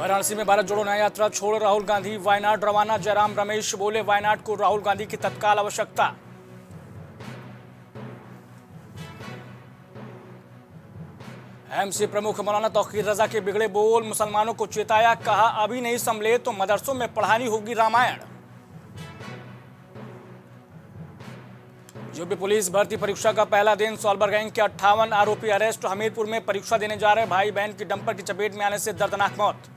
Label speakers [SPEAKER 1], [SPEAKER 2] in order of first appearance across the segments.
[SPEAKER 1] वाराणसी में भारत जोड़ो न्याय यात्रा छोड़ राहुल गांधी वायनाड रवाना। जयराम रमेश बोले, वायनाड को राहुल गांधी की तत्काल आवश्यकता। एमसी प्रमुख मौलाना तौकीर रजा के बिगड़े बोल, मुसलमानों को चेताया, कहा अभी नहीं संभले तो मदरसों में पढ़ानी होगी रामायण। यूपी पुलिस भर्ती परीक्षा का पहला दिन, सॉल्वर गैंग के 58 आरोपी अरेस्ट। हमीरपुर में परीक्षा देने जा रहे भाई बहन की डंपर की चपेट में आने से दर्दनाक मौत।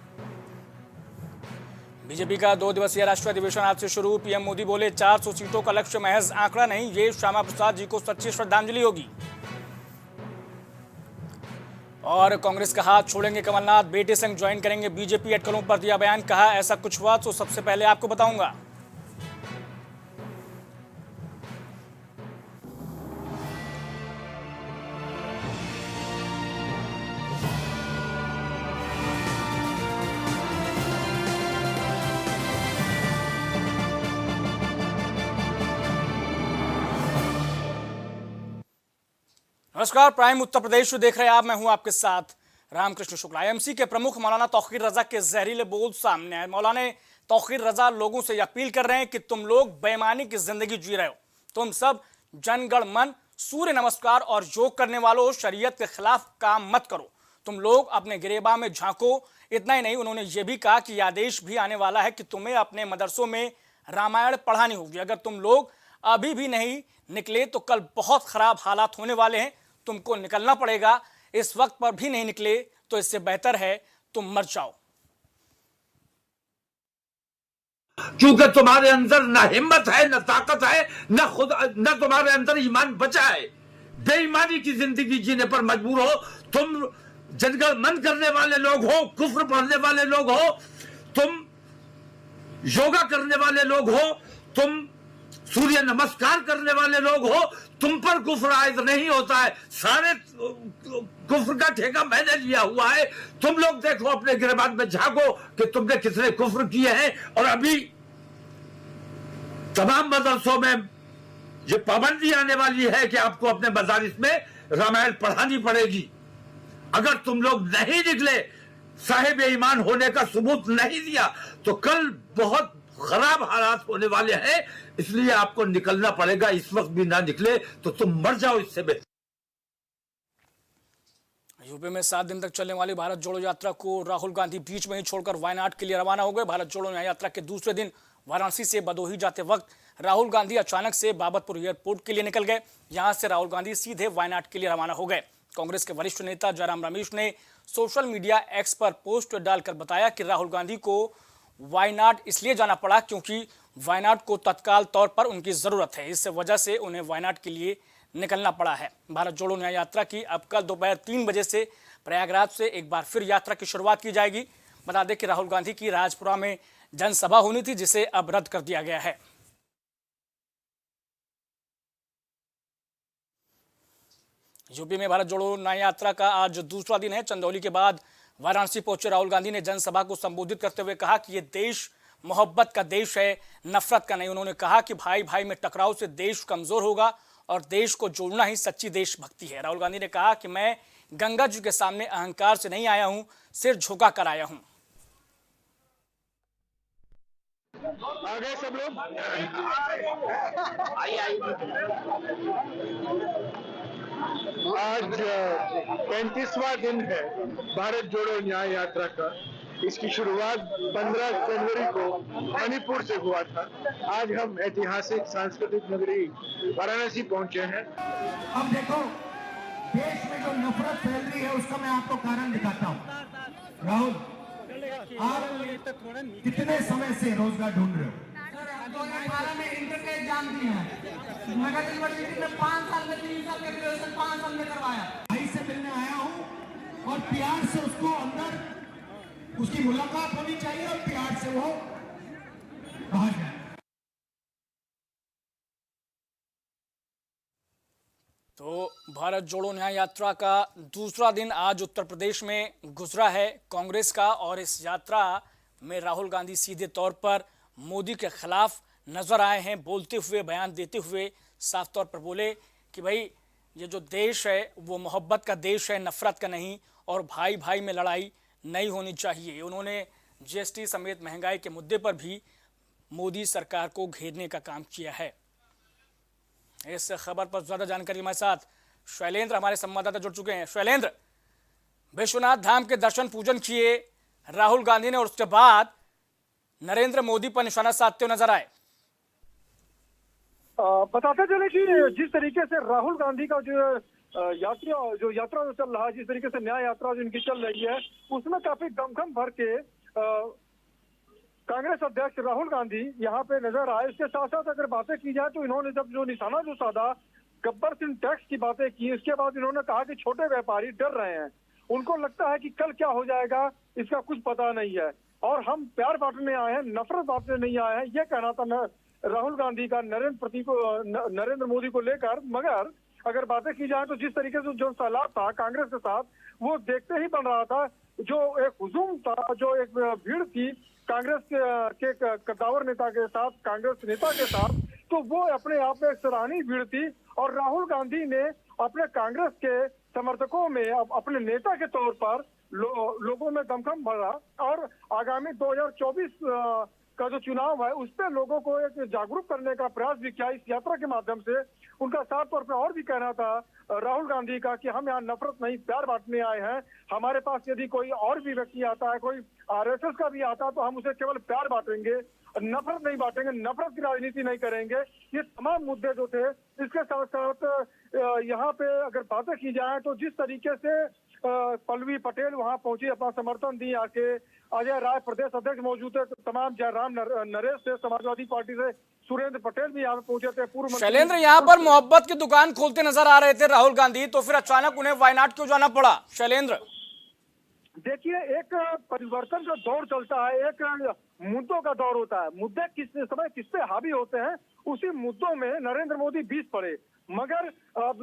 [SPEAKER 1] बीजेपी का 2 दिवसीय राष्ट्रीय अधिवेशन आज से शुरू। पीएम मोदी बोले, 400 सीटों का लक्ष्य महज आंकड़ा नहीं, ये श्यामा प्रसाद जी को सच्ची श्रद्धांजलि होगी। और कांग्रेस का हाथ छोड़ेंगे कमलनाथ, बेटे संग ज्वाइन करेंगे बीजेपी। अटकलों पर दिया बयान, कहा ऐसा कुछ हुआ तो सबसे पहले आपको बताऊंगा। नमस्कार, प्राइम उत्तर प्रदेश देख रहे हैं आप। मैं हूं आपके साथ रामकृष्ण शुक्ला। एमसी के प्रमुख मौलाना तौकीर रजा के जहरीले बोल सामने आए। मौलाना तौकीर रजा लोगों से अपील कर रहे हैं कि तुम लोग बेईमानी की जिंदगी जी रहे हो। तुम सब जनगण मन, सूर्य नमस्कार और योग करने वालों, शरीयत के खिलाफ काम मत करो। तुम लोग अपने गिरेबा में झांको। इतना ही नहीं, उन्होंने ये भी कहा कि आदेश भी आने वाला है कि तुम्हें अपने मदरसों में रामायण पढ़ानी होगी। अगर तुम लोग अभी भी नहीं निकले तो कल बहुत खराब हालात होने वाले हैं। तुमको निकलना पड़ेगा। इस वक्त पर भी नहीं निकले तो इससे बेहतर है तुम मर जाओ।
[SPEAKER 2] क्योंकि तुम्हारे अंदर न हिम्मत है, न ताकत है, न तुम्हारे अंदर ईमान बचा है। बेईमानी की जिंदगी जीने पर मजबूर हो। तुम जनगण मन करने वाले लोग हो, कुफ्र पढ़ने वाले लोग हो, तुम योगा करने वाले लोग हो, तुम सूर्य नमस्कार करने वाले लोग हो। तुम पर कुफ्र आयद नहीं होता है। सारे कुफ्र का ठेका मैंने लिया हुआ है। तुम लोग देखो, अपने गिरबान में झांको कि तुमने कितने कुफ्र किए हैं। और अभी तमाम मदरसों में ये पाबंदी आने वाली है कि आपको अपने मदारिस में रामायण पढ़ानी पड़ेगी। अगर तुम लोग नहीं निकले, साहिब ईमान होने का सबूत नहीं दिया, तो कल बहुत खराब हालात होने वाले हैं। इसलिए आपको निकलना पड़ेगा। इस वक्त भी ना निकले तो तुम मर जाओ, इससे बेहतर।
[SPEAKER 1] यूपी में 7 दिन तक चलने वाली भारत जोड़ो यात्रा को राहुल गांधी बीच में ही छोड़कर वायनाड के लिए रवाना हो गए। भारत जोड़ो न्याय यात्रा के दूसरे दिन वाराणसी से बदोही जाते वक्त राहुल गांधी अचानक से बाबतपुर एयरपोर्ट के लिए निकल गए। यहां से राहुल गांधी सीधे वायनाड के लिए रवाना हो गए। कांग्रेस के वरिष्ठ नेता जयराम रमेश ने सोशल मीडिया एक्स पर पोस्ट डालकर बताया कि राहुल गांधी को वायनाड इसलिए जाना पड़ा क्योंकि वायनाड को तत्काल तौर पर उनकी जरूरत है। इस वजह से उन्हें वायनाड के लिए निकलना पड़ा है। भारत जोड़ो न्याय यात्रा की अब कल दोपहर 3 बजे से प्रयागराज से एक बार फिर यात्रा की शुरुआत की जाएगी। बता दें कि राहुल गांधी की राजपुरा में जनसभा होनी थी, जिसे अब रद्द कर दिया गया है। यूपी में भारत जोड़ो न्याय यात्रा का आज दूसरा दिन है। चंदौली के बाद वाराणसी पहुंचे राहुल गांधी ने जनसभा को संबोधित करते हुए कहा कि ये देश मोहब्बत का देश है, नफरत का नहीं। उन्होंने कहा कि भाई भाई में टकराव से देश कमजोर होगा और देश को जोड़ना ही सच्ची देशभक्ति है। राहुल गांधी ने कहा कि मैं गंगा जी के सामने अहंकार से नहीं आया हूं, सिर झुका कर आया हूं।
[SPEAKER 3] आगे सब लोग आज 35वां दिन है भारत जोड़ो न्याय यात्रा का। इसकी शुरुआत 15 जनवरी को मणिपुर से हुआ था। आज हम ऐतिहासिक सांस्कृतिक नगरी वाराणसी पहुंचे हैं।
[SPEAKER 4] अब देखो, देश में जो नफरत फैल रही है उसका मैं आपको कारण दिखाता हूँ। राहुल, आप कितने समय से रोजगार ढूंढ रहे हो?
[SPEAKER 5] 2012 में इंटर का एग्जाम दिया है। मगध यूनिवर्सिटी में 5 साल में 3 साल का ग्रेजुएशन 5 साल में करवाया।
[SPEAKER 4] भाई से मिलने आया हूँ और प्यार से उसको अंदर उसकी मुलाकात होनी चाहिए और प्यार से वो कहा जाए।
[SPEAKER 1] तो भारत जोड़ो न्याय यात्रा का दूसरा दिन आज उत्तर प्रदेश में गुजरा है कांग्रेस का। और इस यात्रा में राहुल गांधी सीधे तौर पर मोदी के खिलाफ नजर आए हैं। बोलते हुए, बयान देते हुए साफ तौर पर बोले कि भाई ये जो देश है वो मोहब्बत का देश है, नफरत का नहीं। और भाई भाई में लड़ाई नहीं होनी चाहिए। उन्होंने जीएसटी समेत महंगाई के मुद्दे पर भी मोदी सरकार को घेरने का काम किया है। इस खबर पर ज्यादा जानकारी हमारे साथ शैलेंद्र हमारे संवाददाता जुड़ चुके हैं। शैलेंद्र, विश्वनाथ धाम के दर्शन पूजन किए राहुल गांधी ने और उसके बाद नरेंद्र मोदी पर निशाना साधते हुए नजर आए।
[SPEAKER 6] बताते चले कि जिस तरीके से राहुल गांधी का जो यात्रा चल रहा है, जिस तरीके से न्याय यात्रा जो इनकी चल रही है, उसमें काफी दमखम भर के कांग्रेस अध्यक्ष राहुल गांधी यहाँ पे नजर आए। इसके साथ साथ अगर बातें की जाए तो इन्होंने जब जो निशाना जो साधा, गब्बर सिंह टैक्स की बातें की, इसके बाद इन्होंने कहा कि छोटे व्यापारी डर रहे हैं, उनको लगता है कि कल क्या हो जाएगा इसका कुछ पता नहीं है और हम प्यार बांटने आए हैं, नफरत बांटने नहीं आए हैं, ये कहना था राहुल गांधी का नरेंद्र मोदी को लेकर। मगर अगर बातें की जाए तो जिस तरीके से जो सलाह था कांग्रेस के साथ, वो देखते ही बन रहा था। जो एक हुजूम था, जो एक भीड़ थी कांग्रेस के कद्दावर नेता के साथ, कांग्रेस नेता के साथ, तो वो अपने आप में एक सराहनीय भीड़ थी और राहुल गांधी ने अपने कांग्रेस के समर्थकों में अपने नेता के तौर पर लोगों में दमखम भरा और आगामी 2024 का जो चुनाव है उस पर लोगों को एक जागरूक करने का प्रयास भी किया इस यात्रा के माध्यम से। उनका साफ तौर पर और भी कहना था राहुल गांधी का कि हम यहाँ नफरत नहीं प्यार बांटने आए हैं, हमारे पास यदि कोई और भी व्यक्ति आता है, कोई आरएसएस का भी आता है तो हम उसे केवल प्यार बांटेंगे, नफरत नहीं बांटेंगे, नफरत की राजनीति नहीं करेंगे। ये तमाम मुद्दे जो थे। इसके साथ साथ यहाँ पे अगर बातें की जाए तो जिस तरीके से पल्लवी पटेल वहां पहुंची, अपना समर्थन दी आके, अजय राय प्रदेश अध्यक्ष मौजूद थे, तमाम जयराम नरेश थे, समाजवादी पार्टी से सुरेंद्र पटेल भी यहाँ पे पहुंचे थे, पूर्व मंत्री।
[SPEAKER 1] शैलेंद्र, यहाँ पर मोहब्बत की दुकान खोलते नजर आ रहे थे राहुल गांधी, तो फिर अचानक उन्हें वायनाड क्यों जाना पड़ा? शैलेंद्र,
[SPEAKER 6] देखिए, एक परिवर्तन का दौर चलता है, एक मुद्दों का दौर होता है। मुद्दे किस समय किस पे हावी होते हैं, उसी मुद्दों में नरेंद्र मोदी बीच पड़े। मगर अब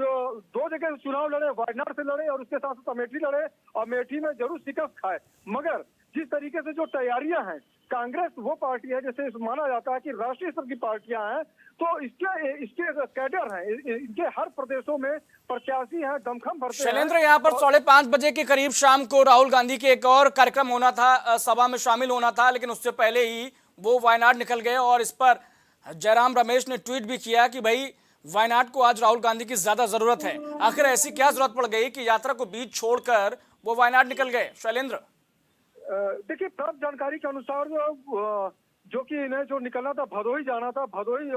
[SPEAKER 6] 2 जगह चुनाव लड़े, वायनाड से लड़े और उसके साथ साथ अमेठी लड़े, अमेठी में जरूर शिकस्त खाए। मगर जिस तरीके से जो तैयारियां हैं, कांग्रेस वो पार्टी है जैसे माना जाता है कि राष्ट्रीय स्तर की पार्टियां हैं, तो इसके कैडर हैं, इनके हर प्रदेशों में प्रत्याशी हैं, दमखम भरते हैं।
[SPEAKER 1] शैलेंद्र, यहाँ पर 5:30 बजे के करीब शाम को राहुल गांधी के एक और कार्यक्रम होना था, सभा में शामिल होना था, लेकिन उससे पहले ही वो वायनाड निकल गए और इस पर जयराम रमेश ने ट्वीट भी किया कि भाई वायनाड को आज राहुल गांधी की ज्यादा जरूरत है। आखिर ऐसी क्या जरूरत पड़ गई कि यात्रा को बीच छोड़कर वो वायनाड निकल गए? शैलेंद्र,
[SPEAKER 6] देखिए, प्राप्त जानकारी के अनुसार जो कि इन्हें जो निकलना था, भदोही जाना था, भदोही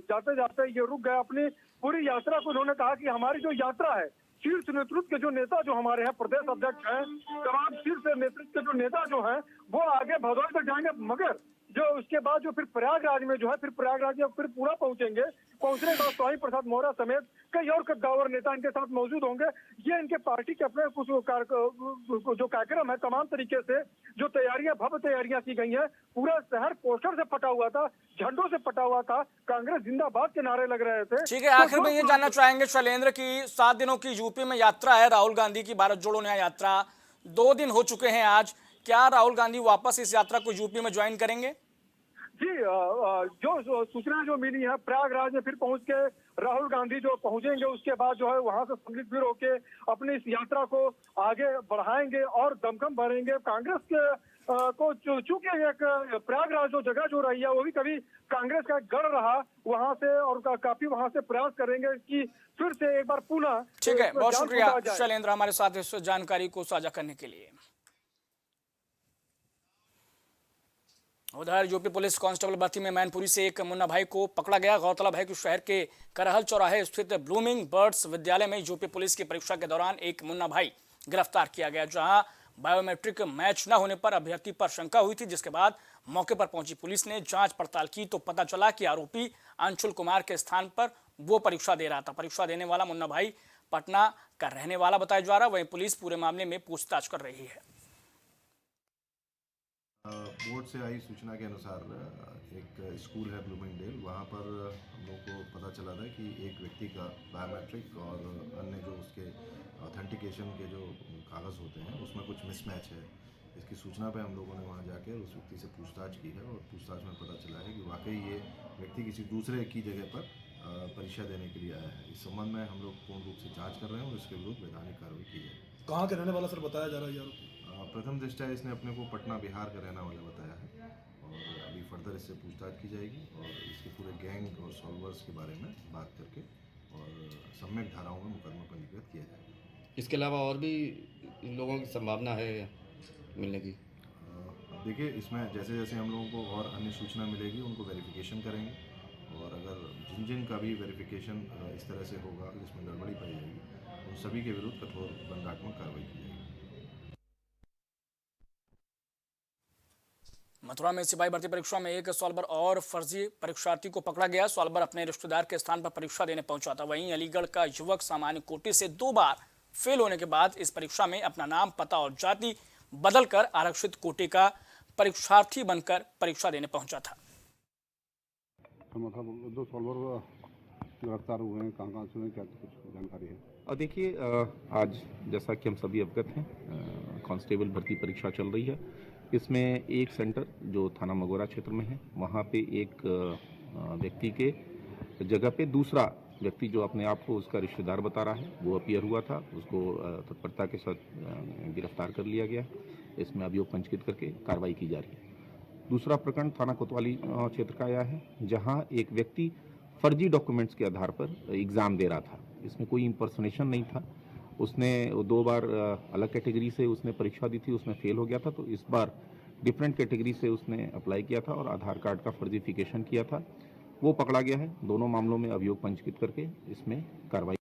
[SPEAKER 6] जाते जाते ये रुक गए। अपनी पूरी यात्रा को उन्होंने कहा कि हमारी जो यात्रा है, शीर्ष नेतृत्व के जो नेता जो हमारे हैं, प्रदेश अध्यक्ष हैं, तमाम शीर्ष नेतृत्व के जो नेता जो हैं, वो आगे भदोही तक जाएंगे। मगर जो उसके बाद जो फिर प्रयागराज में जो है, फिर प्रयागराज में फिर पूरा पहुंचेंगे। पहुंचने के बाद स्वामी प्रसाद मौर्य समेत कई और कद्दावर नेता इनके साथ मौजूद होंगे। ये इनके पार्टी के अपने कुछ जो कार्यक्रम है, तमाम तरीके से जो तैयारियां, भव्य तैयारियां की गई हैं। पूरा शहर पोस्टर से पटा हुआ था, झंडों से पटा हुआ था, कांग्रेस जिंदाबाद के नारे लग रहे थे।
[SPEAKER 1] ठीक है, आखिर में ये जानना चाहेंगे शैलेंद्र की 7 दिनों की यूपी में यात्रा है राहुल गांधी की, भारत जोड़ो न्याय यात्रा, 2 दिन हो चुके हैं आज। क्या राहुल गांधी वापस इस यात्रा को यूपी में ज्वाइन करेंगे?
[SPEAKER 6] जी, जो सूचना जो मिली है, प्रयागराज में फिर पहुंच के राहुल गांधी जो पहुंचेंगे, उसके बाद जो है वहां से सम्मिलित फिर होके अपनी इस यात्रा को आगे बढ़ाएंगे और दमखम भरेंगे। कांग्रेस के को चूंकि एक प्रयागराज जो जगह जो रही है, वो भी कभी कांग्रेस का गढ़ रहा, वहां से और काफी वहां से प्रयास करेंगे कि फिर से एक बार पुनः।
[SPEAKER 1] ठीक है, बहुत शुक्रिया शैलेंद्र हमारे साथ इस जानकारी को साझा करने के लिए। उधर यूपी पुलिस कांस्टेबल भर्ती में मैनपुरी से एक मुन्ना भाई को पकड़ा गया। गौरतलब है कि शहर के करहल चौराहे स्थित ब्लूमिंग बर्ड्स विद्यालय में यूपी पुलिस की परीक्षा के दौरान एक मुन्ना भाई गिरफ्तार किया गया, जहां बायोमेट्रिक मैच न होने पर अभ्यर्थी पर शंका हुई थी। जिसके बाद मौके पर पहुंची पुलिस ने जांच पड़ताल की तो पता चला कि आरोपी अंशुल कुमार के स्थान पर वो परीक्षा दे रहा था। परीक्षा देने वाला मुन्ना भाई पटना का रहने वाला बताया जा रहा। वहीं पुलिस पूरे मामले में पूछताछ कर रही है।
[SPEAKER 7] बोर्ड से आई सूचना के अनुसार एक स्कूल है ब्लूमिंगडेल, वहाँ पर हम लोग को पता चला था कि एक व्यक्ति का बायोमेट्रिक और अन्य जो उसके ऑथेंटिकेशन के जो कागज़ होते हैं उसमें कुछ मिसमैच है। इसकी सूचना पे हम लोगों ने वहाँ जाकर उस व्यक्ति से पूछताछ की है और पूछताछ में पता चला है कि वाकई ये व्यक्ति किसी दूसरे की जगह पर परीक्षा देने के लिए आया है। इस संबंध में हम लोग पूर्ण रूप से जाँच कर रहे हैं और इसके विरुद्ध वैधानिक कार्रवाई की है।
[SPEAKER 8] कहाँ के रहने वाला सर बताया जा रहा है?
[SPEAKER 7] प्रथम दृष्टया इसने अपने को पटना बिहार का रहने वाला बताया है और अभी फर्दर इससे पूछताछ की जाएगी और इसके पूरे गैंग और सॉल्वर्स के बारे में बात करके और सम्यक धाराओं में मुकदमा पंजीकृत किया जाएगा।
[SPEAKER 8] इसके अलावा और भी लोगों की संभावना है मिलने की?
[SPEAKER 7] देखिए, इसमें जैसे जैसे हम लोगों को और अन्य सूचना मिलेगी उनको वेरिफिकेशन करेंगे और अगर जिन जिन का भी वेरिफिकेशन इस तरह से होगा जिसमें गड़बड़ी पाई जाएगी उन सभी के विरुद्ध कठोर दंडात्मक कार्रवाई की जाएगी।
[SPEAKER 1] मथुरा में सिपाही भर्ती परीक्षा में एक सॉल्वर और फर्जी परीक्षार्थी को पकड़ा गया। सॉल्वर अपने रिश्तेदार के स्थान पर परीक्षा देने पहुंचा था। वहीं अलीगढ़ का युवक सामान्य कोटि से 2 बार फेल होने के बाद इस परीक्षा में अपना नाम, पता और जाति बदलकर आरक्षित कोटि का परीक्षार्थी बनकर परीक्षा देने पहुंचा था।
[SPEAKER 9] मतलब 2 सॉल्वर गिरफ्तार हुए हैं, कहाँ से, क्या कुछ जानकारी है?
[SPEAKER 10] और देखिए, आज जैसा कि हम सभी अवगत हैं, कांस्टेबल भर्ती परीक्षा चल रही है। इसमें एक सेंटर जो थाना मगोरा क्षेत्र में है, वहाँ पे एक व्यक्ति के जगह पे दूसरा व्यक्ति जो अपने आप को उसका रिश्तेदार बता रहा है वो अपीयर हुआ था। उसको तत्परता के साथ गिरफ्तार कर लिया गया। इसमें अभियोग पंजीकृत करके कार्रवाई की जा रही है। दूसरा प्रकरण थाना कोतवाली क्षेत्र का आया है, जहां एक व्यक्ति फर्जी डॉक्यूमेंट्स के आधार पर एग्ज़ाम दे रहा था। इसमें कोई इम्पर्सनेशन नहीं था। उसने 2 बार अलग कैटेगरी से उसने परीक्षा दी थी, उसमें फेल हो गया था। तो इस बार डिफरेंट कैटेगरी से उसने अप्लाई किया था और आधार कार्ड का फर्जीफिकेशन किया था। वो पकड़ा गया है। दोनों मामलों में अभियोग पंजीकृत करके इसमें कार्रवाई।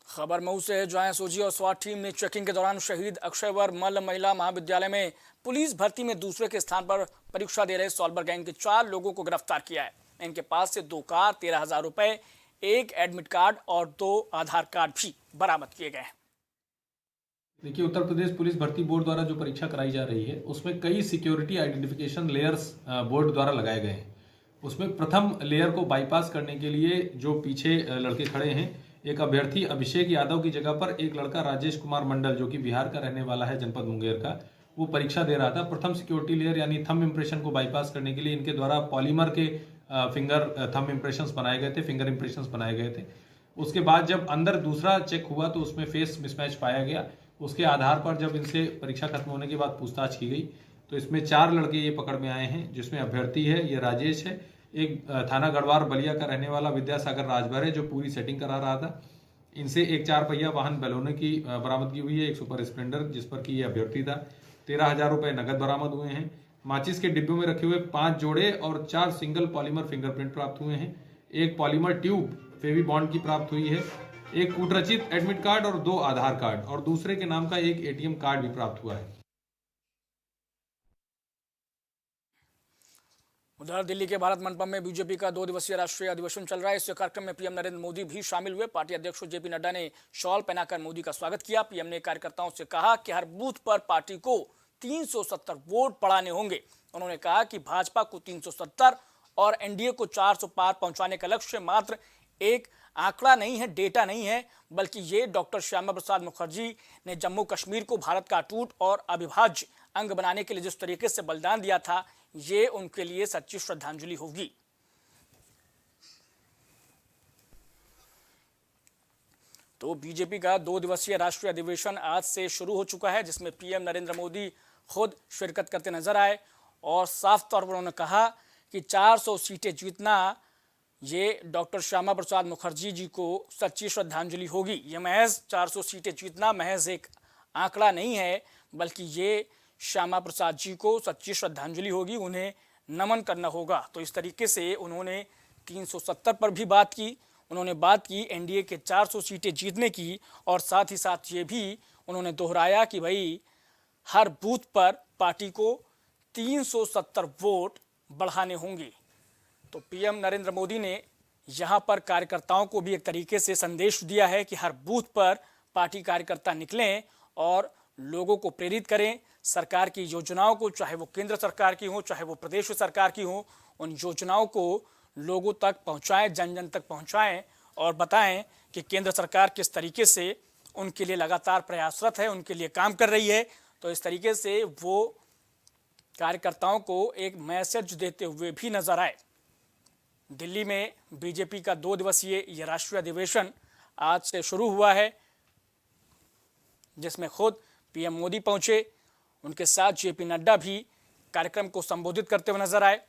[SPEAKER 1] खबर मऊ से है, जहां एसओजी और स्वाट टीम ने चेकिंग के दौरान शहीद अक्षयवर मल्ल महिला महाविद्यालय में पुलिस भर्ती में दूसरे के स्थान पर परीक्षा दे रहे सॉल्वर गैंग के 4 लोगों को गिरफ्तार किया है। इनके पास से 2 कार, 13,000 रुपए, 1 एडमिट कार्ड और 2 आधार कार्ड भी बरामद किए गए हैं।
[SPEAKER 11] देखिए, उत्तर प्रदेश पुलिस भर्ती बोर्ड द्वारा जो परीक्षा कराई जा रही है उसमें कई सिक्योरिटी आइडेंटिफिकेशन लेयर्स बोर्ड द्वारा लगाए गए हैं। उसमें प्रथम लेयर को बाईपास करने के लिए जो पीछे लड़के खड़े हैं, एक अभ्यर्थी अभिषेक यादव की जगह पर एक लड़का राजेश कुमार मंडल जो कि बिहार का रहने वाला है, जनपद मुंगेर का, वो परीक्षा दे रहा था। प्रथम सिक्योरिटी लेयर यानी थंब इंप्रेशन को बाईपास करने के लिए इनके द्वारा पॉलीमर के फिंगर थंब इंप्रेशंस बनाए गए थे, फिंगर इंप्रेशंस बनाए गए थे। उसके बाद जब अंदर दूसरा चेक हुआ तो उसमें फेस मिसमैच पाया गया। उसके आधार पर जब इनसे परीक्षा खत्म होने के बाद पूछताछ की गई तो इसमें 4 लड़के ये पकड़ में आए हैं, जिसमें अभ्यर्थी है, ये राजेश है, एक थाना गढ़वार बलिया का रहने वाला विद्यासागर राजभर है जो पूरी सेटिंग करा रहा था। इनसे एक 4 पहिया वाहन बैलोने की बरामदगी हुई है, एक सुपर स्प्लेंडर जिस पर कि ये अभ्यर्थी था। 13,000 रुपए नगद बरामद हुए हैं। माचिस के डिब्बों में रखे हुए 5 जोड़े और 4 सिंगल पॉलीमर फिंगरप्रिंट प्राप्त हुए हैं। एक पॉलीमर ट्यूब फेवी बॉन्ड की प्राप्त हुई है। एक कूटरचित एडमिट कार्ड और 2 आधार कार्ड और दूसरे के नाम का एक एटीएम कार्ड भी प्राप्त हुआ है।
[SPEAKER 1] उधर दिल्ली के भारत मंडपम में बीजेपी का 2 दिवसीय राष्ट्रीय अधिवेशन चल रहा है। इस कार्यक्रम में पीएम नरेंद्र मोदी भी शामिल हुए। पार्टी अध्यक्ष जेपी नड्डा ने शॉल पहनाकर मोदी का स्वागत किया। पीएम ने कार्यकर्ताओं से कहा कि हर बूथ पर पार्टी को 370 वोट पड़ाने होंगे। उन्होंने कहा कि भाजपा को 370 और एनडीए को 400 पार पहुंचाने का लक्ष्य मात्र एक आंकड़ा नहीं है, डेटा नहीं है, बल्कि ये डॉक्टर श्यामा प्रसाद मुखर्जी ने जम्मू कश्मीर को भारत का अटूट और अविभाज्य अंग बनाने के लिए जिस तरीके से बलिदान दिया था, ये उनके लिए सच्ची श्रद्धांजलि होगी। तो बीजेपी का 2 दिवसीय राष्ट्रीय अधिवेशन आज से शुरू हो चुका है, जिसमें पीएम नरेंद्र मोदी खुद शिरकत करते नजर आए और साफ तौर पर उन्होंने कहा कि 400 सीटें जीतना ये डॉक्टर श्यामा प्रसाद मुखर्जी जी को सच्ची श्रद्धांजलि होगी। ये महज 400 सीटें जीतना महज एक आंकड़ा नहीं है, बल्कि ये श्यामा प्रसाद जी को सच्ची श्रद्धांजलि होगी, उन्हें नमन करना होगा। तो इस तरीके से उन्होंने 370 पर भी बात की। उन्होंने बात की एनडीए के 400 सीटें जीतने की और साथ ही साथ ये भी उन्होंने दोहराया कि भाई हर बूथ पर पार्टी को 370 वोट बढ़ाने होंगे। तो पीएम नरेंद्र मोदी ने यहाँ पर कार्यकर्ताओं को भी एक तरीके से संदेश दिया है कि हर बूथ पर पार्टी कार्यकर्ता निकलें और लोगों को प्रेरित करें। सरकार की योजनाओं को, चाहे वो केंद्र सरकार की हो, चाहे वो प्रदेश सरकार की हो, उन योजनाओं को लोगों तक पहुँचाएं, जन जन तक पहुँचाएं और बताएं कि केंद्र सरकार किस तरीके से उनके लिए लगातार प्रयासरत है, उनके लिए काम कर रही है। तो इस तरीके से वो कार्यकर्ताओं को एक मैसेज देते हुए भी नजर आए। दिल्ली में बीजेपी का 2 दिवसीय ये राष्ट्रीय अधिवेशन आज से शुरू हुआ है। जिसमें खुद पीएम मोदी पहुंचे। उनके साथ जेपी नड्डा भी कार्यक्रम को संबोधित करते हुए नजर आए।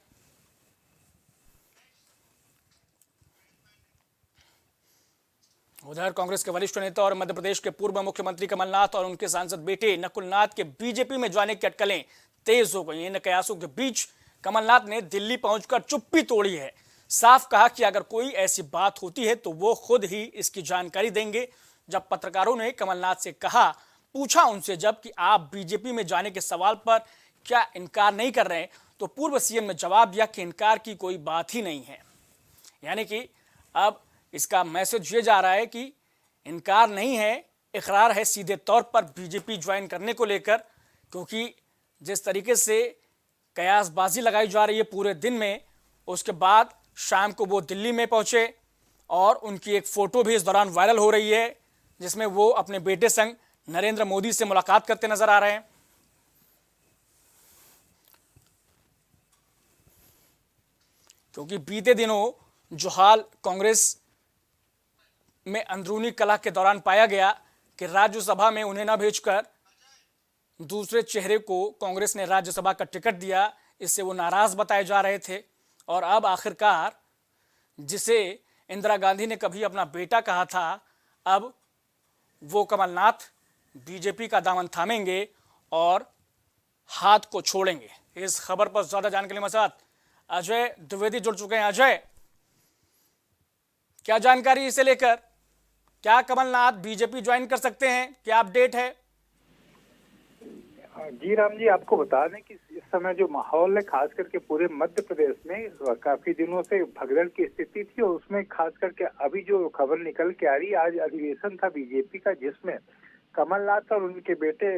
[SPEAKER 1] उधर कांग्रेस के वरिष्ठ नेता और मध्य प्रदेश के पूर्व मुख्यमंत्री कमलनाथ और उनके सांसद बेटे नकुलनाथ के बीजेपी में जाने की अटकलें तेज हो गई। इन कयासों के बीच कमलनाथ ने दिल्ली पहुंचकर चुप्पी तोड़ी है। साफ कहा कि अगर कोई ऐसी बात होती है तो वो खुद ही इसकी जानकारी देंगे। जब पत्रकारों ने कमलनाथ से पूछा उनसे जब कि आप बीजेपी में जाने के सवाल पर क्या इनकार नहीं कर रहे, तो पूर्व सीएम ने जवाब दिया कि इनकार की कोई बात ही नहीं है। यानी कि अब इसका मैसेज ये जा रहा है कि इनकार नहीं है, इकरार है सीधे तौर पर बीजेपी ज्वाइन करने को लेकर, क्योंकि जिस तरीके से कयासबाजी लगाई जा रही है पूरे दिन में, उसके बाद शाम को वो दिल्ली में पहुंचे और उनकी एक फोटो भी इस दौरान वायरल हो रही है जिसमें वो अपने बेटे संग नरेंद्र मोदी से मुलाकात करते नजर आ रहे हैं। क्योंकि बीते दिनों जो हाल कांग्रेस में अंदरूनी कलह के दौरान पाया गया कि राज्यसभा में उन्हें न भेजकर दूसरे चेहरे को कांग्रेस ने राज्यसभा का टिकट दिया, इससे वो नाराज बताए जा रहे थे। और अब आखिरकार जिसे इंदिरा गांधी ने कभी अपना बेटा कहा था, अब वो कमलनाथ बीजेपी का दामन थामेंगे और हाथ को छोड़ेंगे। इस खबर पर ज्यादा जानने के लिए मेरे साथ अजय द्विवेदी जुड़ चुके हैं। अजय, क्या जानकारी इसे लेकर? क्या कमलनाथ बीजेपी ज्वाइन कर सकते हैं? क्या अपडेट है?
[SPEAKER 12] जी राम जी, आपको बता दें कि इस समय जो माहौल है खास करके पूरे मध्य प्रदेश में काफी दिनों से भगदड़ की स्थिति थी, और उसमें खास करके अभी जो खबर निकल के आ रही, आज अधिवेशन था बीजेपी का जिसमें कमलनाथ और उनके बेटे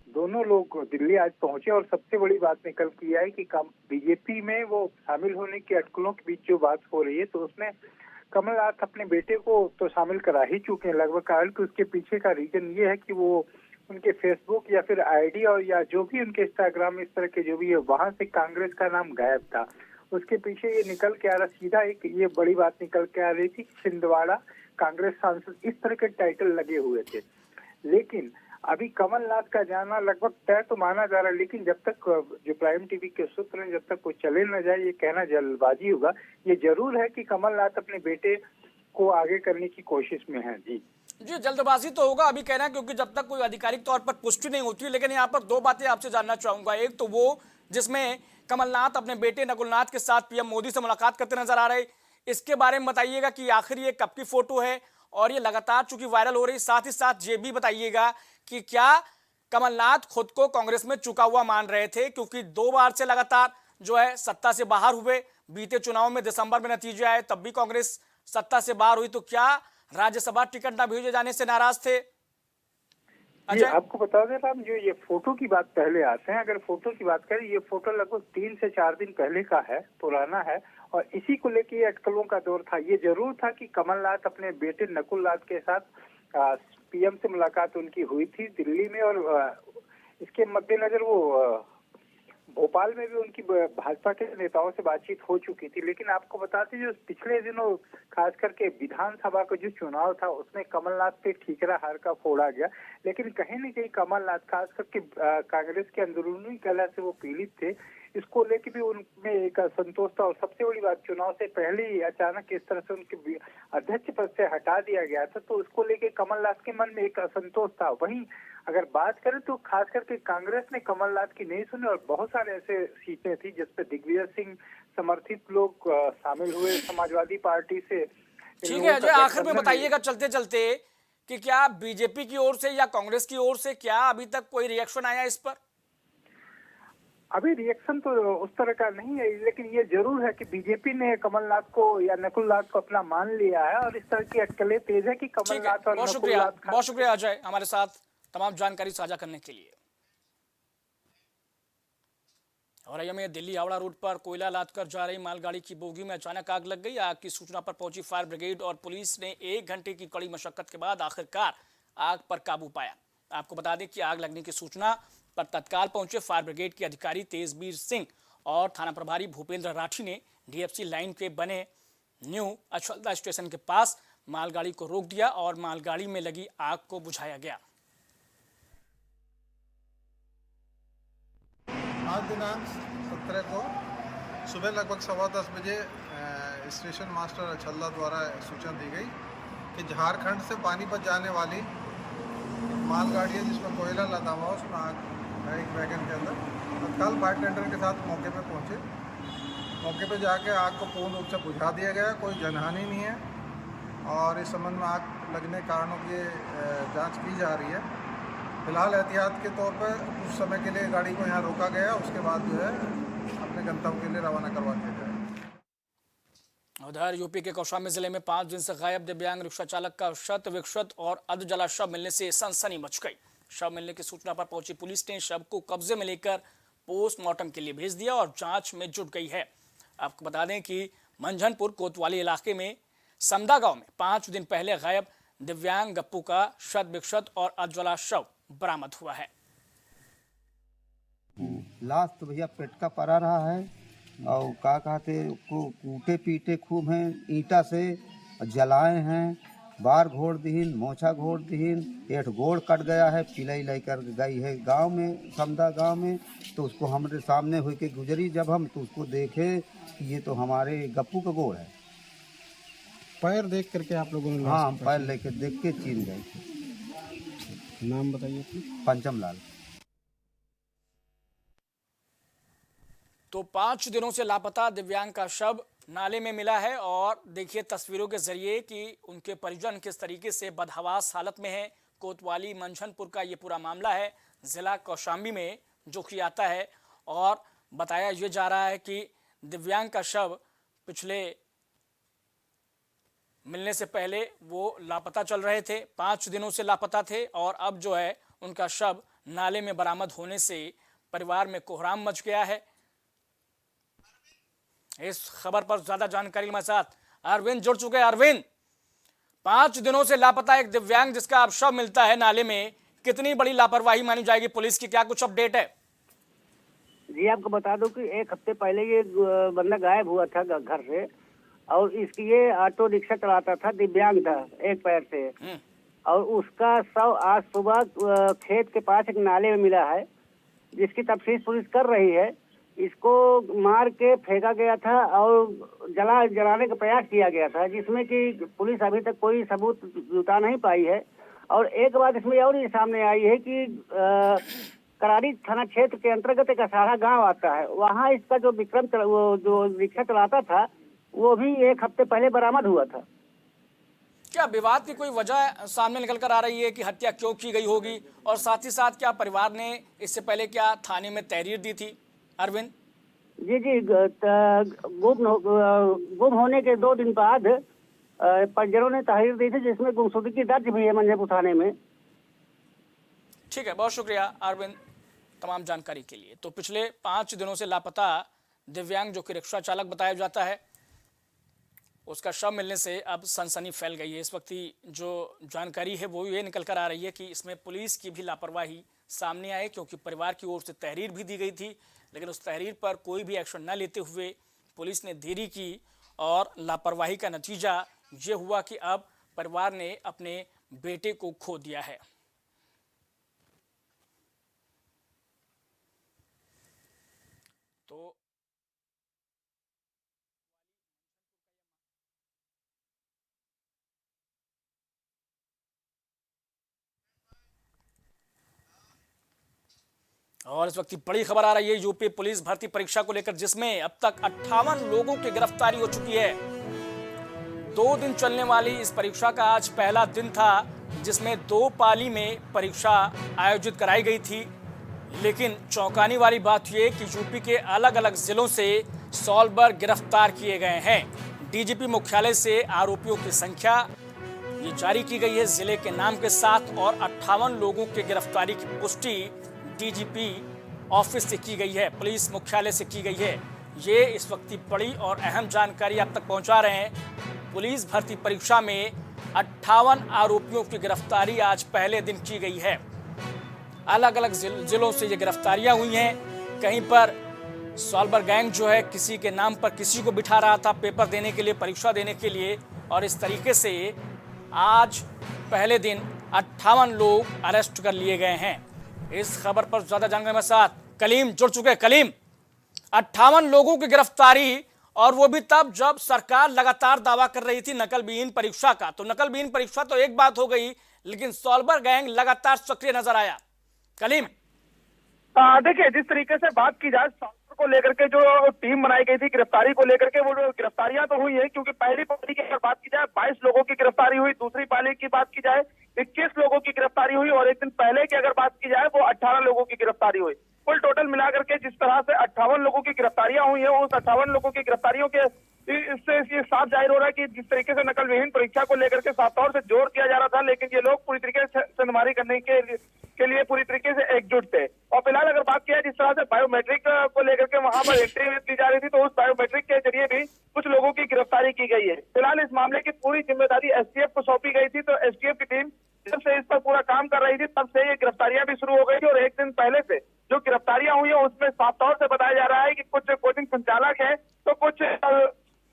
[SPEAKER 12] दोनों लोग दिल्ली आज पहुंचे। और सबसे बड़ी बात निकल के आई कि बीजेपी में वो शामिल होने की अटकलों के बीच जो बात हो रही है, तो उसमें कमलनाथ अपने बेटे को तो शामिल करा ही चुके हैं लगभग। कारण कि उसके पीछे का रीजन ये है कि वो उनके फेसबुक या फिर आईडी और या जो भी उनके इंस्टाग्राम इस तरह के जो भी है, वहां से कांग्रेस का नाम गायब था। उसके पीछे ये निकल के आ रहा, सीधा एक ये बड़ी बात निकल के आ रही थी, छिंदवाड़ा कांग्रेस सांसद, इस तरह के टाइटल लगे हुए थे। लेकिन अभी कमलनाथ का जाना लगभग तय तो माना जा रहा है, लेकिन जब तक जो प्राइम टीवी के सूत्र हैं, जब तक वो चले न जाए, ये कहना जल्दबाजी होगा। ये जरूर है कि कमलनाथ अपने बेटे को आगे करने की कोशिश में है। जी,
[SPEAKER 1] जल्दबाजी तो होगा अभी कहना है, क्योंकि जब तक कोई आधिकारिक तौर पर पुष्टि नहीं होती। लेकिन यहाँ पर दो बातें आपसे जानना चाहूंगा। एक तो वो जिसमें कमलनाथ अपने बेटे नकुलनाथ के साथ पीएम मोदी से मुलाकात करते नजर आ रहे, इसके बारे में बताइएगा कि आखिर ये कब की फोटो है और ये लगातार चूंकि वायरल हो रही। साथ ही साथ ये भी बताइएगा कि क्या कमलनाथ खुद को कांग्रेस में चुका हुआ मान रहे थे, क्योंकि 2 बार से लगातार जो है सत्ता से बाहर हुए। बीते चुनाव में दिसंबर में नतीजे आए, तब भी कांग्रेस सत्ता से बाहर हुई। तो क्या राज्यसभा टिकट न भेजे जाने से नाराज थे?
[SPEAKER 12] ये आपको बता दें राम, जो ये फोटो की बात पहले आते हैं। अगर फोटो की बात करें, ये फोटो लगभग 3 से 4 दिन पहले का है, पुराना है, और इसी को लेके अटकलों का दौर था। ये जरूर था कि कमलनाथ अपने बेटे नकुलनाथ के साथ पीएम से मुलाकात उनकी हुई थी दिल्ली में, और इसके मद्देनजर वो भोपाल में भी उनकी भाजपा के नेताओं से बातचीत हो चुकी थी। लेकिन आपको बताते जो पिछले दिनों खास करके विधानसभा का जो चुनाव था, उसमें कमलनाथ पे ठीकरा हार का फोड़ा गया। लेकिन कहीं न कहीं कमलनाथ खास करके कांग्रेस के अंदरूनी कलह से वो पीड़ित थे, इसको लेके भी उनमें एक असंतोष था। और सबसे बड़ी बात, चुनाव से पहले ही अचानक इस तरह से उनके अध्यक्ष पद से हटा दिया गया था, तो उसको लेके कमलनाथ के मन में एक असंतोष था। वहीं अगर बात करें तो खास करके कांग्रेस ने कमलनाथ की नहीं सुनी, और बहुत सारे ऐसे सीटें थी जिसपे दिग्विजय सिंह समर्थित लोग शामिल हुए समाजवादी पार्टी से।
[SPEAKER 1] ठीक है अजय, आखिर में बताइएगा चलते चलते कि क्या बीजेपी की ओर से या कांग्रेस की ओर से क्या अभी तक कोई रिएक्शन आया इस पर?
[SPEAKER 12] अभी रिएक्शन तो उस तरह का नहीं है, लेकिन ये जरूर है कि बीजेपी ने कमलनाथ को या नकुलनाथ को अपना मान लिया है, और इस तरह की अटकलें तेज है कि कमलनाथ और
[SPEAKER 1] बहुत शुक्रिया अजय हमारे साथ तमाम जानकारी साझा करने के लिए। और में दिल्ली हावड़ा रोड पर कोयला लादकर जा रही मालगाड़ी की बोगी में अचानक आग लग गई। आग की सूचना पर पहुंची फायर ब्रिगेड और पुलिस ने 1 घंटे की कड़ी मशक्कत के बाद आखिरकार आग पर काबू पाया। आपको बता दें कि आग लगने की सूचना पर तत्काल पहुंचे फायर ब्रिगेड के अधिकारी तेजबीर सिंह और थाना प्रभारी भूपेंद्र राठी ने डीएफसी लाइन के बने न्यू अछलदा स्टेशन के पास मालगाड़ी को रोक दिया और मालगाड़ी में लगी आग को बुझाया गया।
[SPEAKER 13] आज दिनांक 17 को सुबह लगभग 10:15 बजे स्टेशन मास्टर छल्ला द्वारा सूचना दी गई कि झारखंड से पानीपत जाने वाली मालगाड़ी है जिसमें कोयला लदा हुआ, उसमें आग है एक वैगन के अंदर। तत्काल फायर टेंडर के साथ मौके पे पहुंचे। मौके पे जाके आग को पूर्ण रूप से बुझा दिया गया, कोई जनहानि नहीं है और इस संबंध में आग लगने कारणों की जांच की जा रही है। फिलहाल एहतियात के तौर पर कुछ समय के लिए गाड़ी को यहाँ रोका गया, उसके बाद जो है अपने गंतव्य के लिए रवाना करवा दिया जाएगा।
[SPEAKER 1] उधर यूपी के कौशाम्बी जिले में 5 दिन से गायब दिव्यांग रिक्शा चालक का क्षत विक्षत और अधजला शव मिलने से सनसनी मच गई। शव मिलने की सूचना पर पहुंची पुलिस ने शव को कब्जे में लेकर पोस्टमार्टम के लिए भेज दिया और जांच में जुट गई है। आपको बता दें कि मंझनपुर कोतवाली इलाके में समदा गांव में 5 दिन पहले गायब दिव्यांग गप्पू का क्षत विक्षत और अधजला शव बरामद हुआ है।
[SPEAKER 14] लाश तो भैया पेट का पड़ा रहा है और का कहते को कूटे पीटे खूब हैं, ईंटा से जलाए हैं, बार घोड़ दीन, मोछा घोड़ दीन, एक गोड़ कट गया है, पिलाई लेकर गई है गांव में, समदा गांव में। तो उसको हमारे सामने हुई के गुजरी जब हम तो उसको देखे कि ये तो हमारे गप्पू का गोड़ है।
[SPEAKER 9] पैर देख करके आप लोगों ने?
[SPEAKER 14] हाँ, पैर लेके देख के चीन गए थे।
[SPEAKER 9] नाम बताइए।
[SPEAKER 14] पंचम लाल।
[SPEAKER 1] तो 5 दिनों से लापता दिव्यांग का शव नाले में मिला है और देखिए तस्वीरों के जरिए कि उनके परिजन किस तरीके से बदहवास हालत में है। कोतवाली मंझनपुर का ये पूरा मामला है, जिला कौशाम्बी में जो कि आता है और बताया ये जा रहा है कि दिव्यांग का शव पिछले मिलने से पहले वो लापता चल रहे थे, 5 दिनों से लापता थे और अब जो है उनका शव नाले में बरामद होने से परिवार में कोहराम मच गया है। इस खबर पर ज्यादा जानकारी हमारे साथ अरविंद जुड़ चुके हैं। अरविंद, 5 दिनों से लापता एक दिव्यांग जिसका अब शव मिलता है नाले में, कितनी बड़ी लापरवाही मानी जाएगी पुलिस की, क्या कुछ अपडेट है?
[SPEAKER 15] जी आपको बता दूं कि 1 हफ्ते पहले ये बंदा गायब हुआ था घर से और इसकी ये ऑटो रिक्शा चलाता था, दिव्यांग था एक पैर से और उसका शव आज सुबह खेत के पास एक नाले में मिला है जिसकी तफ्तीश पुलिस कर रही है। इसको मार के फेंका गया था और जलाने का प्रयास किया गया था जिसमें कि पुलिस अभी तक कोई सबूत जुटा नहीं पाई है। और एक बात इसमें और ये सामने आई है कि करारी थाना क्षेत्र के अंतर्गत एक असारा गांव आता है, वहाँ इसका जो वो जो रिक्शा चलाता था वो भी 1 हफ्ते पहले बरामद हुआ था।
[SPEAKER 1] क्या विवाद की कोई वजह सामने निकल कर आ रही है कि हत्या क्यों की गई होगी, और साथ ही साथ क्या परिवार ने इससे पहले क्या थाने में तहरीर दी थी? अरविंद
[SPEAKER 15] जी गुम होने के 2 दिन बाद परिजनों ने तहरीर दी थी जिसमें गुमशुदगी दर्ज भी है मंझनपुर थाने में।
[SPEAKER 1] ठीक है, बहुत शुक्रिया अरविंद तमाम जानकारी के लिए। तो पिछले 5 दिनों से लापता दिव्यांग जो कि रिक्शा चालक बताया जाता है, उसका शव मिलने से अब सनसनी फैल गई है। इस वक्त जो जानकारी है वो ये निकल कर आ रही है कि इसमें पुलिस की भी लापरवाही सामने आए, क्योंकि परिवार की ओर से तहरीर भी दी गई थी लेकिन उस तहरीर पर कोई भी एक्शन न लेते हुए पुलिस ने देरी की और लापरवाही का नतीजा ये हुआ कि अब परिवार ने अपने बेटे को खो दिया है। तो और इस वक्त बड़ी खबर आ रही है यूपी पुलिस भर्ती परीक्षा को लेकर, जिसमें अब तक 58 लोगों की गिरफ्तारी हो चुकी है। 2 दिन चलने वाली इस परीक्षा का आज पहला दिन था जिसमें 2 पाली में परीक्षा आयोजित कराई गई थी। लेकिन चौंकाने वाली बात यह कि यूपी के अलग अलग जिलों से सॉल्वर गिरफ्तार किए गए हैं। डीजीपी मुख्यालय से आरोपियों की संख्या ये जारी की गई है जिले के नाम के साथ और 58 लोगों की गिरफ्तारी की पुष्टि डीजीपी ऑफिस से की गई है, पुलिस मुख्यालय से की गई है। ये इस वक्त की बड़ी और अहम जानकारी आप तक पहुंचा रहे हैं। पुलिस भर्ती परीक्षा में 58 आरोपियों की गिरफ्तारी आज पहले दिन की गई है। अलग अलग जिलों से ये गिरफ्तारियां हुई हैं। कहीं पर सॉल्वर गैंग जो है किसी के नाम पर किसी को बिठा रहा था पेपर देने के लिए, परीक्षा देने के लिए, और इस तरीके से आज पहले दिन 58 लोग अरेस्ट कर लिए गए हैं। इस खबर पर ज्यादा जानकारी के साथ कलीम जुड़ चुके। कलीम, 58 लोगों की गिरफ्तारी, और वो भी तब जब सरकार लगातार दावा कर रही थी नकलविहीन परीक्षा का। तो नकलविहीन परीक्षा तो एक बात हो गई, लेकिन सॉल्वर गैंग लगातार सक्रिय नजर आया। कलीम,
[SPEAKER 6] देखिए, जिस तरीके से बात की जाए सॉल्वर को लेकर के जो टीम बनाई गई थी गिरफ्तारी को लेकर के, वो जो गिरफ्तारियां तो हुई है, क्योंकि पहली पाली की अगर बात की जाए 22 लोगों की गिरफ्तारी हुई, दूसरी पाली की बात की जाए 21 लोगों की गिरफ्तारी हुई, और एक दिन पहले की अगर बात की जाए वो 18 लोगों की गिरफ्तारी हुई। कुल टोटल मिलाकर के जिस तरह से 58 लोगों की गिरफ्तारियां हुई है, उस 58 लोगों की गिरफ्तारियों के इससे ये साफ जाहिर हो रहा है कि जिस तरीके से नकल विहीन परीक्षा को लेकर के साफ तौर से जोर दिया जा रहा था, लेकिन ये लोग पूरी तरीके से सेंधमारी करने के लिए पूरी तरीके से एकजुट थे। और फिलहाल अगर बात की जाए जिस तरह से बायोमेट्रिक को लेकर के वहां पर एंट्री दी जा रही थी, तो उस बायोमेट्रिक के जरिए भी कुछ लोगों की गिरफ्तारी की गई है। फिलहाल इस मामले की पूरी जिम्मेदारी एसटीएफ को सौंपी गई थी, तो एसटीएफ की टीम जब से इस पर पूरा काम कर रही थी तब से ये गिरफ्तारियां भी शुरू हो गई थी। और एक दिन पहले से जो गिरफ्तारियां हुई है उसमें साफ तौर से बताया जा रहा है कि कुछ कोचिंग संचालक हैं, तो कुछ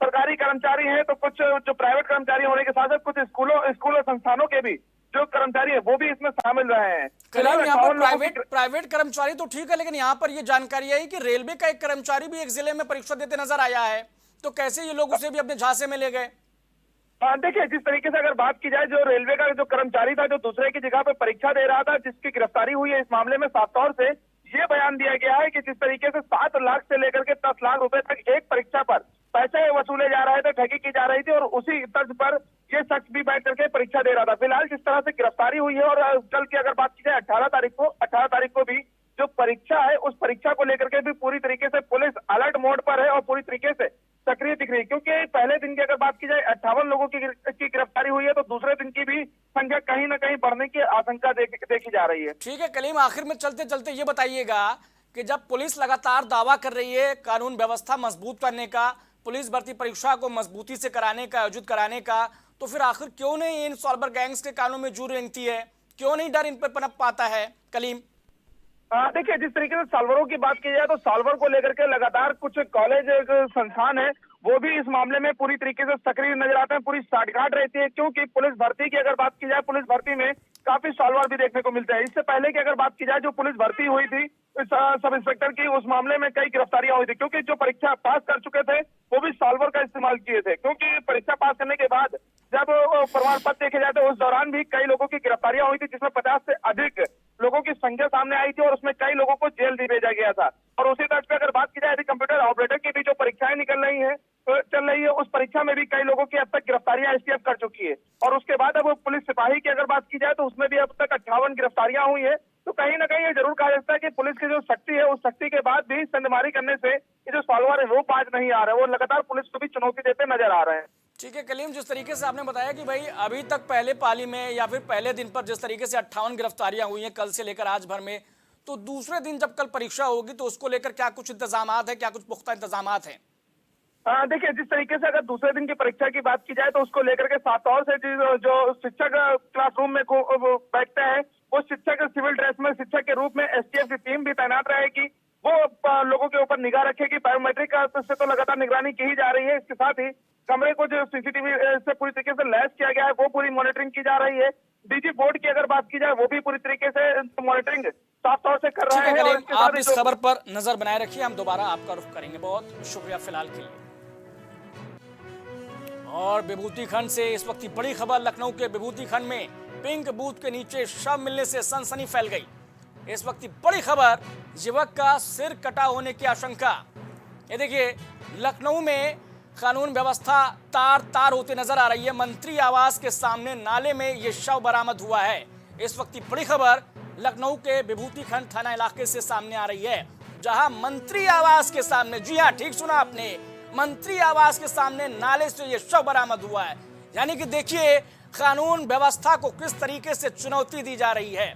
[SPEAKER 6] सरकारी कर्मचारी हैं, तो कुछ जो प्राइवेट कर्मचारी होने के साथ साथ कुछ स्कूलों संस्थानों के भी जो कर्मचारी है वो भी इसमें शामिल रहे हैं।
[SPEAKER 1] फिलहाल यहाँ पर प्राइवेट कर्मचारी तो ठीक है, लेकिन यहाँ पर ये जानकारी आई कि रेलवे का एक कर्मचारी भी एक जिले में परीक्षा देते नजर आया है, तो कैसे ये लोग उसे भी अपने झांसे में ले गए?
[SPEAKER 6] देखिए, जिस तरीके से अगर बात की जाए जो रेलवे का जो कर्मचारी था जो दूसरे की जगह पे परीक्षा दे रहा था, जिसकी गिरफ्तारी हुई है, इस मामले में साफ तौर से ये बयान दिया गया है कि जिस तरीके से 7 लाख से लेकर के 10 लाख रुपए तक एक परीक्षा पर पैसे वसूले जा रहे थे, ठगी की जा रही थी, और उसी तर्ज पर ये शख्स भी बैठ करके परीक्षा दे रहा था। फिलहाल जिस तरह से गिरफ्तारी हुई है, और कल की अगर बात की जाए 18 तारीख को भी जो परीक्षा है उस परीक्षा को लेकर के भी पूरी तरीके से पुलिस अलर्ट मोड पर है और पूरी तरीके से सक्रिय दिख रही है। क्योंकि पहले दिन की अगर बात की जाए 58 लोगों की गिरफ्तारी हुई है, तो दूसरे दिन की भी संख्या कहीं ना कहीं बढ़ने की आशंका देखी जा रही है।
[SPEAKER 1] ठीक है कलीम, आखिर में चलते चलते ये बताइएगा कि जब पुलिस लगातार दावा कर रही है कानून व्यवस्था मजबूत करने का, पुलिस भर्ती परीक्षा को मजबूती से कराने का, आयोजित कराने का, तो फिर आखिर क्यों नहीं इन सॉल्वर गैंग्स के कानों में जू रेंगती है? क्यों नहीं डर इन पर पनप पाता है? कलीम,
[SPEAKER 6] देखिए, जिस तरीके से सॉल्वरों की बात की जाए तो सॉल्वर को लेकर के लगातार कुछ कॉलेज संस्थान है वो भी इस मामले में पूरी तरीके से सक्रिय नजर आते हैं, पूरी साठगांठ रहती है। क्योंकि पुलिस भर्ती की अगर बात की जाए, पुलिस भर्ती में काफी सॉल्वर भी देखने को मिलते हैं। इससे पहले की अगर बात की जाए जो पुलिस भर्ती हुई थी सब इंस्पेक्टर की, उस मामले में कई गिरफ्तारियां हुई थी, क्योंकि जो परीक्षा पास कर चुके थे वो भी सॉल्वर का इस्तेमाल किए थे। क्योंकि परीक्षा पास करने के बाद जब प्रमाण पत्र देखे जाए तो उस दौरान भी कई लोगों की गिरफ्तारियां हुई थी, जिसमें 50 से अधिक लोगों की संख्या सामने आई थी, और उसमें कई लोगों को जेल भी भेजा गया था। और उसी तर्ज पे अगर बात की जाए यदि कंप्यूटर ऑपरेटर की भी जो परीक्षाएं चल रही है उस परीक्षा में भी कई लोगों की अब तक गिरफ्तारियां एसटीएफ कर चुकी है। और उसके बाद अब पुलिस सिपाही की अगर बात की जाए तो उसमें भी अब तक 58 गिरफ्तारियां हुई है। तो कहीं ना कहीं ये जरूर कहा जाता है कि पुलिस की जो शक्ति है उस शक्ति के बाद भी सेंधमारी करने से ये जो सॉल्वर है वो बाज नहीं आ रहे, वो लगातार पुलिस को भी चुनौती देते नजर आ रहे हैं।
[SPEAKER 1] ठीक है कलीम, जिस तरीके से आपने बताया कि भाई अभी तक पहले पाली में या फिर पहले दिन पर जिस तरीके से 58 गिरफ्तारियां हुई हैं कल से लेकर आज भर में, तो दूसरे दिन जब कल परीक्षा होगी तो उसको लेकर क्या कुछ इंतजामात है, क्या कुछ पुख्ता इंतजामात है?
[SPEAKER 6] देखिए, जिस तरीके से अगर दूसरे दिन की परीक्षा की बात की जाए तो उसको लेकर के साफ तौर से जो शिक्षक क्लासरूम में बैठते हैं वो शिक्षक सिविल ड्रेस में शिक्षक के रूप में एसटीएफ की टीम भी तैनात रहेगी। वो लोगों के ऊपर निगाह रखेगी। बायोमेट्रिक से तो लगातार निगरानी की ही जा रही है। इसके साथ ही कमरे को जो सीसीटीवी से पूरी तरीके से लैस किया गया है वो पूरी मॉनिटरिंग की जा रही है। डीजी बोर्ड की अगर बात की जाए वो भी पूरी तरीके से मॉनिटरिंग साफ तौर से कर रहे हैं।
[SPEAKER 1] आप इस खबर पर नजर बनाए रखिए, हम दोबारा आपका रुख करेंगे। बहुत शुक्रिया फिलहाल के लिए। और विभूति खंड से इस वक्त की बड़ी खबर, लखनऊ के विभूति खंड में पिंक बूथ के नीचे शव मिलने से सनसनी फैल गई। इस वक्त की बड़ी खबर, युवक का सिर कटा होने की आशंका। ये देखिए, लखनऊ में कानून व्यवस्था तार तार होते नजर आ रही है। मंत्री आवास के सामने नाले में यह शव बरामद हुआ है। इस वक्त की बड़ी खबर लखनऊ के विभूति खंड थाना इलाके से सामने आ रही है, जहां मंत्री आवास के सामने, जी हां ठीक सुना आपने, मंत्री आवास के सामने नाले से यह शव बरामद हुआ है। यानी कि देखिए कानून व्यवस्था को किस तरीके से चुनौती दी जा रही है।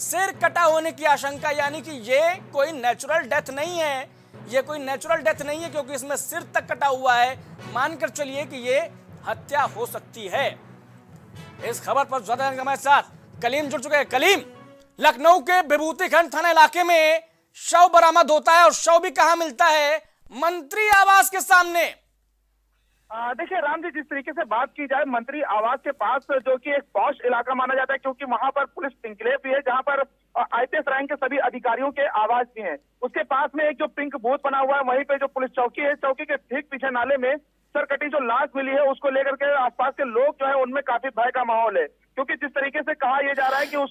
[SPEAKER 1] सिर कटा होने की आशंका, यानी कि ये कोई नेचुरल डेथ नहीं है, ये कोई नेचुरल डेथ नहीं है, क्योंकि इसमें सिर तक कटा हुआ है। मानकर चलिए कि ये हत्या हो सकती है। इस खबर पर ज्यादा हमारे साथ कलीम जुड़ चुके हैं। कलीम, लखनऊ के विभूति खंड थाना इलाके में शव बरामद होता है, और शव भी कहां मिलता है? मंत्री आवास के सामने।
[SPEAKER 6] देखिए राम जी, जिस तरीके से बात की जाए मंत्री आवास के पास, जो कि एक पॉश इलाका माना जाता है, क्योंकि वहां पर पुलिस इंक्लेव भी है, जहां पर
[SPEAKER 16] IPS रैंक के सभी अधिकारियों के आवास भी हैं। उसके पास में एक जो पिंक बूथ बना हुआ है, वहीं पे जो पुलिस चौकी है, चौकी के ठीक पीछे नाले में सरकटी जो लाश मिली है, उसको लेकर के आसपास के लोग जो है उनमें काफी भय का माहौल है, क्योंकि जिस तरीके से कहा यह जा रहा है कि उस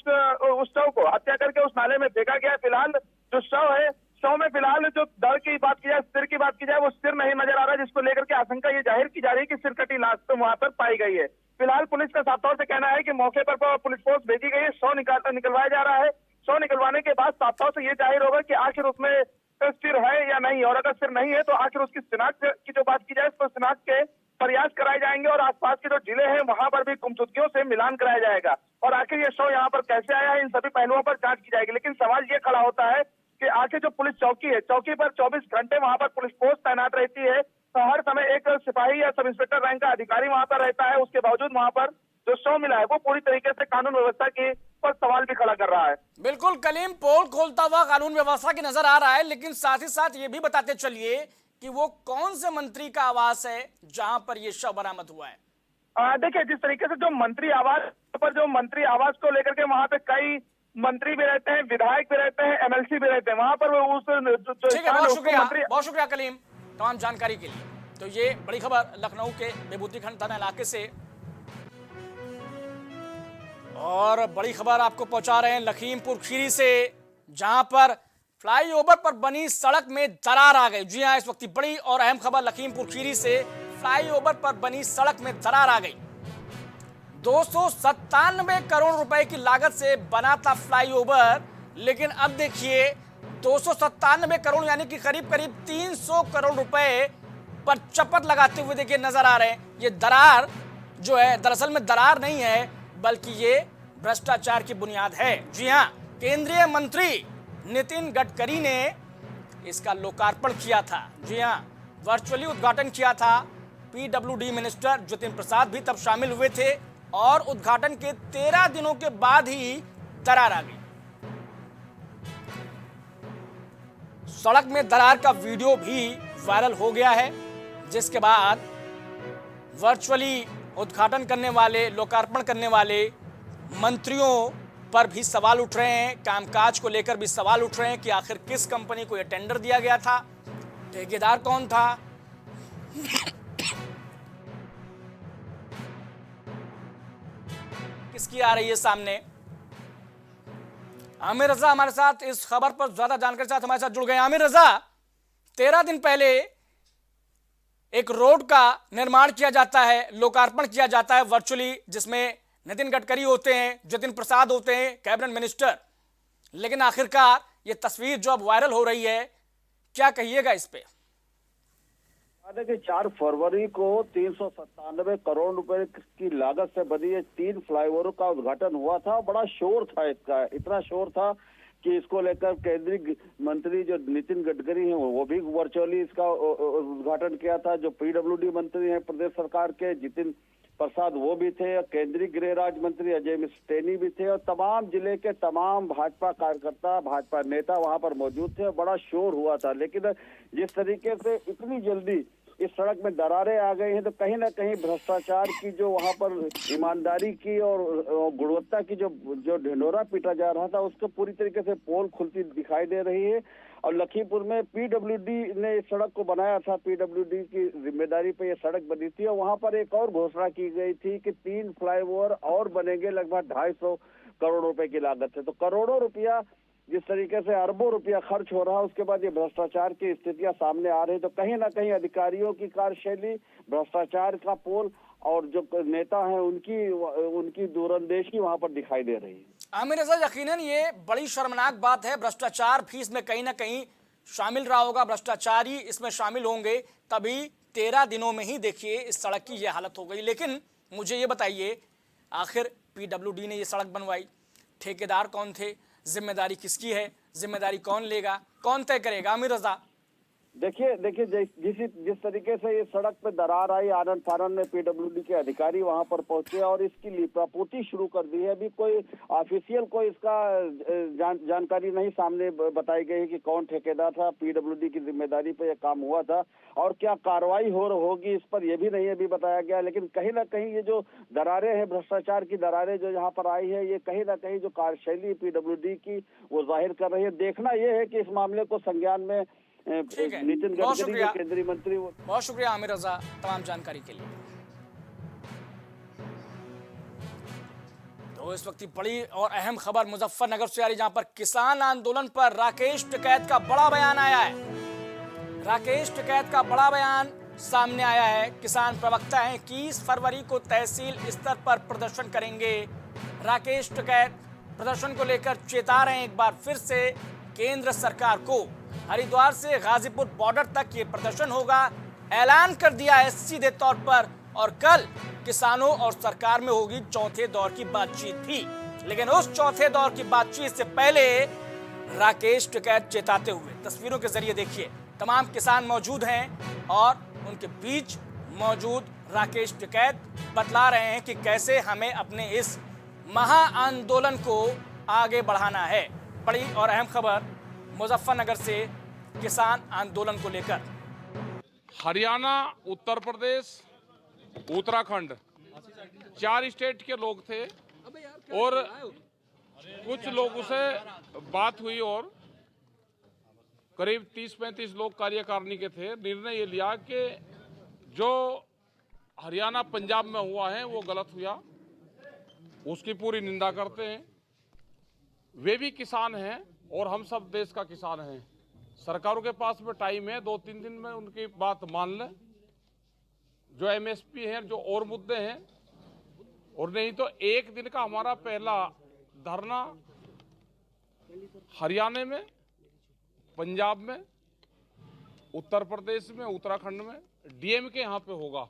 [SPEAKER 16] शव को हत्या करके उस नाले में फेंका गया है। फिलहाल जो शव है, शव में फिलहाल जो दर की बात की जाए, सिर की बात की जाए, वो सिर नहीं नजर आ रहा है, जिसको लेकर के आशंका ये जाहिर की जा रही है कि सिर कटी लाश तो वहां पर पाई गई है। फिलहाल पुलिस का साफ तौर से कहना है कि मौके पर पुलिस फोर्स भेजी गई है, शव निकलवाया जा रहा है। शव निकलवाने के बाद साफ तौर से ये जाहिर होगा कि आखिर उसमें सिर है या नहीं, और अगर सिर नहीं है तो आखिर उसकी शिनाख्त की जो बात की जाए, तो शिनाख्त के प्रयास कराए जाएंगे और आसपास के जो जिले हैं वहां पर भी गुमशुदगियों से मिलान कराया जाएगा। और आखिर ये शव यहाँ पर कैसे आया है, इन सभी पहलुओं पर जांच की जाएगी। लेकिन सवाल ये खड़ा होता है कि आखिर जो पुलिस चौकी है, चौकी पर 24 घंटे वहां पर पुलिस फोर्स तैनात रहती है, तो हर समय एक सिपाही या सब इंस्पेक्टर रैंक का अधिकारी वहां पर रहता है, उसके बावजूद वहां पर जो शव मिला है वो पूरी तरीके से कानून व्यवस्था की पर सवाल भी खड़ा कर रहा है।
[SPEAKER 1] बिल्कुल कलीम, पोल खोलता हुआ कानून व्यवस्था की नजर आ रहा है, लेकिन साथ ही साथ ये भी बताते चलिए कि वो कौन से मंत्री का आवास है जहां पर ये शव बरामद हुआ है।
[SPEAKER 16] देखिए, जिस तरीके से जो मंत्री आवास पर, जो मंत्री आवास को लेकर के वहां पे कई मंत्री भी रहते हैं, विधायक भी रहते हैं, MLC भी रहते हैं, वहां पर उस
[SPEAKER 1] ठीक है, बहुत शुक्रिया कलीम तमाम जानकारी के लिए। तो ये बड़ी खबर लखनऊ के विभूतिखंड थाना इलाके से, और बड़ी खबर आपको पहुंचा रहे हैं लखीमपुर खीरी से, जहां पर फ्लाईओवर पर बनी सड़क में दरार आ गई। जी हां, इस वक्त बड़ी और अहम खबर लखीमपुर खीरी से, फ्लाईओवर पर बनी सड़क में दरार आ गई। 297 करोड़ रुपए की लागत से बना था फ्लाईओवर, लेकिन अब देखिए 297 करोड़ यानी कि करीब करीब 300 करोड़ रुपए पर चपत लगाते हुए देखिए नजर आ रहे हैं। ये दरार जो है दरअसल में दरार नहीं है, बल्कि ये भ्रष्टाचार की बुनियाद है। जी हां, केंद्रीय मंत्री नितिन गडकरी ने इसका लोकार्पण किया था। जी हां, वर्चुअली उद्घाटन किया था। PWD मिनिस्टर ज्योतिन प्रसाद भी तब शामिल हुए थे, और उद्घाटन के 13 दिनों के बाद ही दरार आ गई। सड़क में दरार का वीडियो भी वायरल हो गया है, जिसके बाद वर्चुअली उद्घाटन करने वाले, लोकार्पण करने वाले मंत्रियों पर भी सवाल उठ रहे हैं, कामकाज को लेकर भी सवाल उठ रहे हैं कि आखिर किस कंपनी को यह टेंडर दिया गया था, ठेकेदार कौन था, किसकी आ रही है सामने। आमिर रजा हमारे साथ इस खबर पर ज्यादा जानकारी के साथ हमारे साथ जुड़ गए। आमिर रजा, 13 दिन पहले एक रोड का निर्माण किया जाता है, लोकार्पण किया जाता है वर्चुअली, जिसमें नितिन गडकरी होते हैं, ज्योतिन प्रसाद होते हैं, कैबिनेट मिनिस्टर, लेकिन आखिरकार ये तस्वीर जो अब वायरल हो रही है, क्या कहिएगा इस पे?
[SPEAKER 17] देखिए, 4 फरवरी को 397 करोड़ रुपए की लागत से बनी ये 3 फ्लाईओवर का उद्घाटन हुआ था। बड़ा शोर था इसका, इतना शोर था कि इसको लेकर केंद्रीय मंत्री जो नितिन गडकरी हैं वो भी वर्चुअली इसका उद्घाटन किया था। जो PWD मंत्री हैं प्रदेश सरकार के, जितिन प्रसाद, वो भी थे, केंद्रीय गृह राज्य मंत्री अजय मिस्त्री भी थे, और तमाम जिले के तमाम भाजपा कार्यकर्ता, भाजपा नेता वहां पर मौजूद थे। बड़ा शोर हुआ था, लेकिन जिस तरीके से इतनी जल्दी इस सड़क में दरारें आ गई हैं, तो कहीं ना कहीं भ्रष्टाचार की जो वहां पर ईमानदारी की और गुणवत्ता की जो ढिंढोरा पीटा जा रहा था, उसको पूरी तरीके से पोल खुलती दिखाई दे रही है। और लखीमपुर में PWD ने इस सड़क को बनाया था, PWD की जिम्मेदारी पे ये सड़क बनी थी, और वहां पर एक और घोषणा की गई थी कि 3 फ्लाईओवर और बनेंगे, लगभग 250 करोड़ रुपए की लागत है। तो करोड़ों रुपया, जिस तरीके से अरबों रुपया खर्च हो रहा है, उसके बाद ये भ्रष्टाचार की स्थितियां सामने आ रही है। तो कहीं ना कहीं अधिकारियों की कार्यशैली, भ्रष्टाचार का पोल, और जो नेता हैं उनकी दूरंदेशी वहां पर दिखाई दे रही है।
[SPEAKER 1] आमिर रजा, यकीनन ये बड़ी शर्मनाक बात है। भ्रष्टाचार भी इसमें कहीं ना कहीं शामिल रहा होगा, भ्रष्टाचारी इसमें शामिल होंगे, तभी 13 दिनों में ही देखिए इस सड़क की ये हालत हो गई। लेकिन मुझे ये बताइए, आखिर PWD ने ये सड़क बनवाई, ठेकेदार कौन थे, जिम्मेदारी किसकी है, जिम्मेदारी कौन लेगा, कौन तय करेगा? आमिर रजा,
[SPEAKER 17] देखिए जिस तरीके से ये सड़क पे दरार आई, आनंद फानंद में पीडब्ल्यूडी के अधिकारी वहां पर पहुंचे और इसकी लिपापोती शुरू कर दी है। अभी कोई ऑफिशियल कोई इसका जानकारी नहीं सामने बताई गई है कि कौन ठेकेदार था, पीडब्ल्यूडी की जिम्मेदारी पे यह काम हुआ था और क्या कार्रवाई होगी इस पर यह भी नहीं अभी बताया गया। लेकिन कहीं ना कहीं ये जो दरारें हैं, भ्रष्टाचार की दरारें जो यहाँ पर आई है, ये कहीं ना कहीं जो कार्यशैली पीडब्ल्यूडी की वो जाहिर कर रही है। देखना यह है कि इस मामले को संज्ञान में नितिन गडकरी केंद्रीय मंत्री।
[SPEAKER 1] बहुत शुक्रिया आमिर रजा तमाम जानकारी के लिए। तो इस वक्त बड़ी और अहम खबर मुजफ्फरनगर से आ रही, जहां पर किसान आंदोलन पर राकेश टिकैत का बड़ा बयान आया है। राकेश टिकैत का बड़ा बयान सामने आया है। किसान प्रवक्ता हैं 21 फरवरी को तहसील स्तर पर प्रदर्शन करेंगे। राकेश टिकैत प्रदर्शन को लेकर चेता रहे हैं एक बार फिर से केंद्र सरकार को। हरिद्वार से गाजीपुर बॉर्डर तक ये प्रदर्शन होगा, ऐलान कर दिया है सीधे तौर पर। और कल किसानों और सरकार में होगी चौथे दौर की बातचीत भी। लेकिन उस चौथे दौर की बातचीत से पहले राकेश टिकैत चेताते हुए तस्वीरों के जरिए देखिए, तमाम किसान मौजूद हैं और उनके बीच मौजूद राकेश टिकैत बतला रहे हैं कि कैसे हमें अपने इस महा आंदोलन को आगे बढ़ाना है। बड़ी और अहम खबर मुजफ्फरनगर से किसान आंदोलन को लेकर।
[SPEAKER 18] हरियाणा, उत्तर प्रदेश, उत्तराखंड 4 स्टेट के लोग थे और कुछ लोगों से बात हुई और करीब 30-35 लोग कार्यकारिणी के थे। निर्णय ये लिया कि जो हरियाणा पंजाब में हुआ है वो गलत हुआ, उसकी पूरी निंदा करते हैं। वे भी किसान हैं और हम सब देश का किसान हैं। सरकारों के पास में टाइम है, 2-3 दिन में उनकी बात मान लें। जो एमएसपी है, जो और मुद्दे हैं, और नहीं तो एक दिन का हमारा पहला धरना हरियाणा में, पंजाब में, उत्तर प्रदेश में, उत्तराखंड में डीएम के यहाँ पे होगा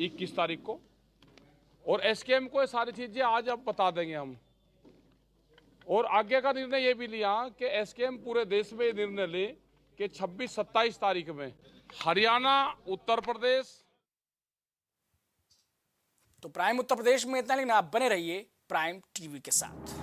[SPEAKER 18] 21 तारीख को। और एसकेएम को ये सारी चीजें आज अब बता देंगे हम। और आगे का निर्णय ये भी लिया कि एसकेएम पूरे देश में ये निर्णय ले कि 26-27 तारीख में हरियाणा, उत्तर प्रदेश।
[SPEAKER 1] तो प्राइम उत्तर प्रदेश में इतना, लेकिन आप बने रहिए प्राइम टीवी के साथ।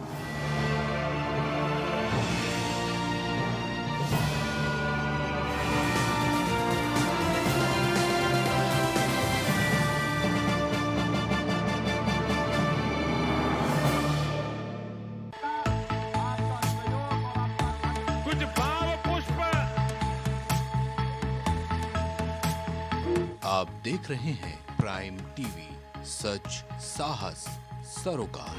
[SPEAKER 19] आप देख रहे हैं प्राइम टीवी, सच साहस सरोकार।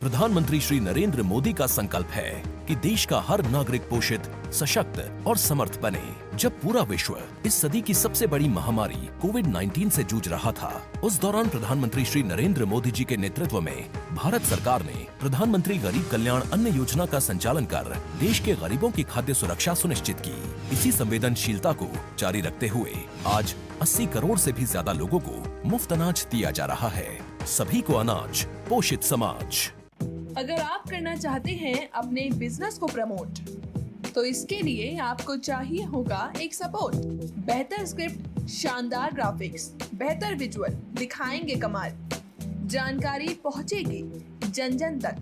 [SPEAKER 20] प्रधानमंत्री श्री नरेंद्र मोदी का संकल्प है कि देश का हर नागरिक पोषित, सशक्त और समर्थ बने। जब पूरा विश्व इस सदी की सबसे बड़ी महामारी कोविड-19 से जूझ रहा था, उस दौरान प्रधानमंत्री श्री नरेंद्र मोदी जी के नेतृत्व में भारत सरकार ने प्रधानमंत्री गरीब कल्याण अन्न योजना का संचालन कर देश के गरीबों की खाद्य सुरक्षा सुनिश्चित की। इसी संवेदनशीलता को जारी रखते हुए आज 80 करोड़ से भी ज्यादा लोगों को मुफ्त अनाज दिया जा रहा है। सभी को अनाज, पोषित समाज।
[SPEAKER 21] अगर आप करना चाहते हैं अपने बिजनेस को प्रमोट, तो इसके लिए आपको चाहिए होगा एक सपोर्ट। बेहतर स्क्रिप्ट, शानदार ग्राफिक्स, बेहतर विजुअल, दिखाएंगे कमाल, जानकारी पहुंचेगी जन जन तक,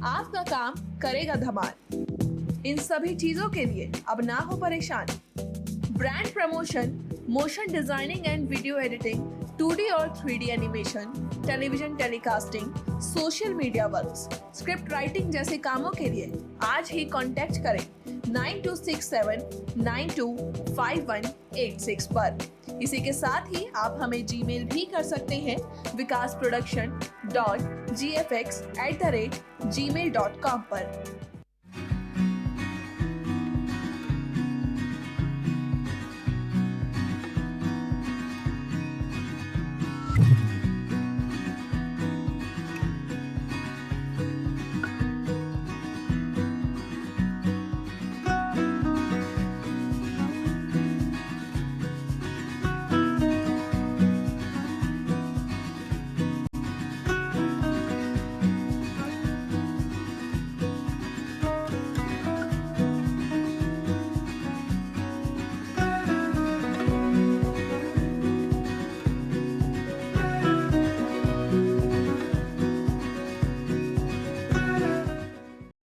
[SPEAKER 21] आपका काम करेगा धमाल। इन सभी चीजों के लिए अब ना हो परेशान। Brand promotion, motion designing and video editing, 2D और 3D animation, television telecasting, social media works, script writing जैसे कामों के लिए आज ही कांटेक्ट करें 9267925186 पर। इसी के साथ ही आप हमें जीमेल भी कर सकते हैं vikasproduction.gfx@gmail.com पर।